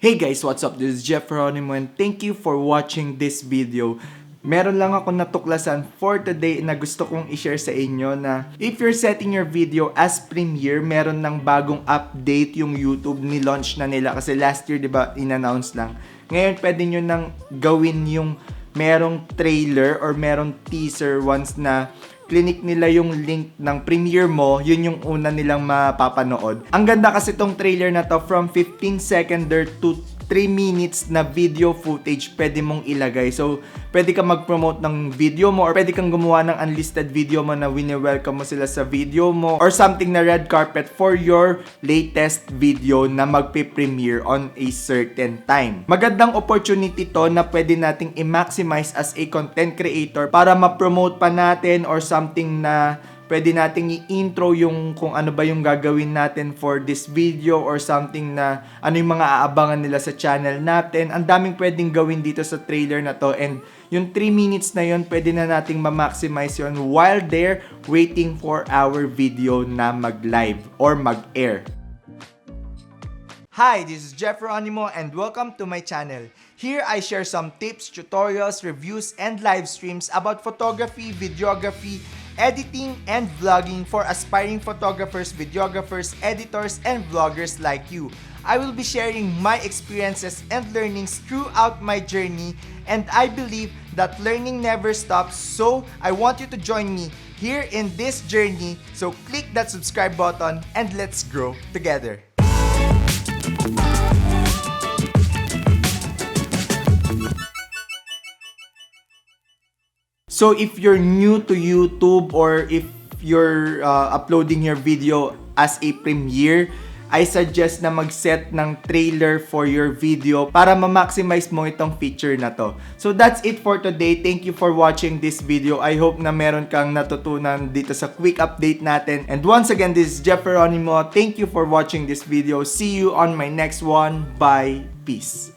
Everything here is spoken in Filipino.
Hey guys, what's up? This is Geronimo and thank you for watching this video. Meron lang ako natuklasan for today na gusto kong i-share sa inyo na if you're setting your video as premiere, meron ng bagong update yung YouTube, ni-launch na nila kasi last year, 'di ba, in-announce lang. Ngayon, pwede nyo nang gawin yung merong trailer or merong teaser once na clinic nila yung link ng premiere mo, yun yung una nilang mapapanood. Ang ganda kasi tong trailer na to, from 15 seconder to 3 minutes na video footage pwede mong ilagay. So, pwede ka mag-promote ng video mo or pwede kang gumawa ng unlisted video mo na wini-welcome mo sila sa video mo or something na red carpet for your latest video na magpe-premiere on a certain time. Magandang opportunity to na pwede nating i-maximize as a content creator para ma-promote pa natin or something na pwede nating i-intro yung kung ano ba yung gagawin natin for this video or something na ano yung mga aabangan nila sa channel natin. Ang daming pwedeng gawin dito sa trailer na to, and yung 3 minutes na yun, pwede na nating ma-maximize yun while they're waiting for our video na mag-live or mag-air. Hi, this is Geronimo and welcome to my channel. Here I share some tips, tutorials, reviews, and live streams about photography, videography, editing, and vlogging for aspiring photographers, videographers, editors, and vloggers like you. I will be sharing my experiences and learnings throughout my journey, and I believe that learning never stops, so I want you to join me here in this journey. So click that subscribe button and let's grow together. So if you're new to YouTube or if you're uploading your video as a premiere, I suggest na mag-set ng trailer for your video para ma-maximize mo itong feature na to. So that's it for today. Thank you for watching this video. I hope na meron kang natutunan dito sa quick update natin. And once again, this is Geronimo. Thank you for watching this video. See you on my next one. Bye. Peace.